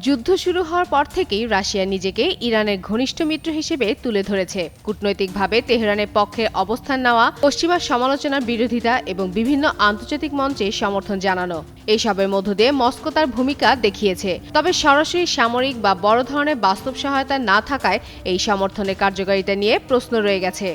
যুদ্ধ শুরু হওয়ার পর থেকেই রাশিয়া নিজেকে ইরানের ঘনিষ্ঠ মিত্র হিসেবে তুলে ধরেছে। কূটনৈতিকভাবে তেহরানের পক্ষে অবস্থান নেওয়া, পশ্চিমা সমালোচনার বিরোধিতা এবং বিভিন্ন আন্তর্জাতিক মঞ্চে সমর্থন জানানো, এইসবের মধ্য দিয়ে মস্কো তার ভূমিকা দেখিয়েছে। তবে সরাসরি সামরিক বা বড় ধরনের বাস্তব সহায়তা না থাকায় এই সমর্থনের কার্যকারিতা নিয়ে প্রশ্ন রয়ে গেছে।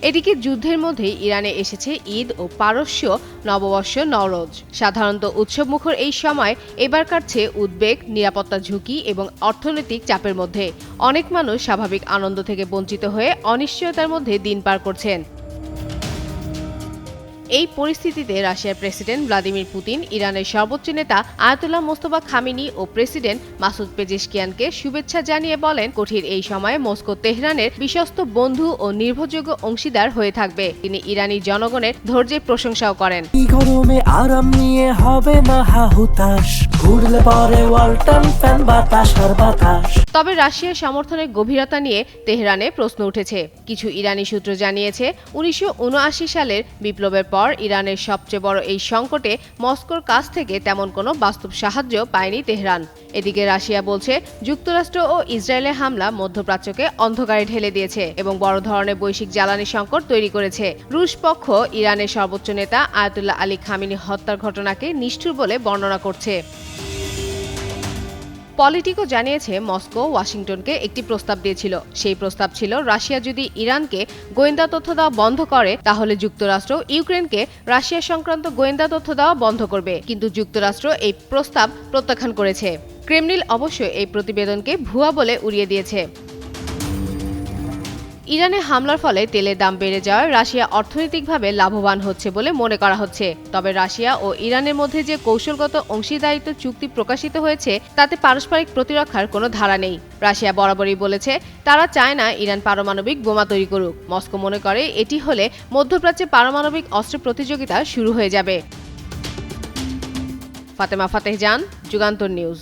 এদিকে যুদ্ধের মধ্যেই ইরানে এসেছে ঈদ ও পারস্য নববর্ষ নওরোজ। সাধারণত উৎসবমুখর এই সময় এবার কাটছে উদ্বেগ, নিরাপত্তা ঝুঁকি এবং অর্থনৈতিক চাপের মধ্যে। অনেক মানুষ স্বাভাবিক আনন্দ থেকে বঞ্চিত হয়ে অনিশ্চয়তার মধ্যে দিন পার করছেন। এই পরিস্থিতিতে রাশিয়ার প্রেসিডেন্ট ভ্লাদিমির পুতিন ইরানের সর্বোচ্চ নেতা আয়াতুল্লাহ মোস্তফা খামেনি ও প্রেসিডেন্ট মাসুদ পেজেশকিয়ানকে শুভেচ্ছা জানিয়ে বলেন, কঠিন এই সময়ে মস্কো তেহরানের বিশ্বস্ত বন্ধু ও নির্ভরযোগ্য অংশীদার হয়ে থাকবে। তিনি ইরানি জনগণের ধৈর্যের প্রশংসাও করেন। গরমে আরাম নিয়ে হবে না হাহুতাশ, ঘুরলে পরে ওয়ালটন ফ্যান বাতাস আর বাতাস। তবে রাশিয়ার সমর্থনের গভীরতা নিয়ে তেহরানে প্রশ্ন উঠেছে। কিছু ইরানি সূত্র জানিয়েছে, 1979 সালের বিপ্লবের পর ইরানের সবচেয়ে বড় এই সংকটে মস্কোর কাছ থেকে তেমন কোনো বাস্তব সাহায্য পায়নি তেহরান। এদিকে রাশিয়া বলছে, যুক্তরাষ্ট্র ও ইসরায়েলের হামলা মধ্যপ্রাচ্যকে অন্ধকারে ঢেলে দিয়েছে এবং বড় ধরনের বৈশ্বিক জ্বালানি সংকট তৈরি করেছে। রুশ পক্ষ ইরানের সর্বোচ্চ নেতা আয়াতুল্লাহ আলী খামেনি হত্যার ঘটনাকে নিষ্ঠুর বলে বর্ণনা করছে। পলিটিকো জানিয়েছে, মস্কো ওয়াশিংটনকে একটি প্রস্তাব দিয়েছিল। সেই প্রস্তাব ছিল, রাশিয়া যদি ইরানকে গোয়েন্দা তথ্য দেওয়া বন্ধ করে তাহলে যুক্তরাষ্ট্র ইউক্রেনকে রাশিয়া সংক্রান্ত গোয়েন্দা তথ্য দেওয়া বন্ধ করবে। কিন্তু যুক্তরাষ্ট্র এই প্রস্তাব প্রত্যাখ্যান করেছে। ক্রেমলিন অবশ্য এই প্রতিবেদনকে ভুয়া বলে উড়িয়ে দিয়েছে। ইরানে হামলার ফলে তেলের দাম বেড়ে যাওয়ায় রাশিয়া অর্থনৈতিকভাবে লাভবান হচ্ছে বলে মনে করা হচ্ছে। তবে রাশিয়া ও ইরানের মধ্যে যে কৌশলগত অংশীদারিত্ব চুক্তি প্রকাশিত হয়েছে তাতে পারস্পরিক প্রতিরক্ষার কোনো ধারা নেই। রাশিয়া বরাবরই বলেছে, তারা চায় না ইরান পারমাণবিক বোমা তৈরি করুক। মস্কো মনে করে এটি হলে মধ্যপ্রাচ্যে পারমাণবিক অস্ত্র প্রতিযোগিতা শুরু হয়ে যাবে। ফাতেমা ফাতেহ জান, যুগান্তর নিউজ।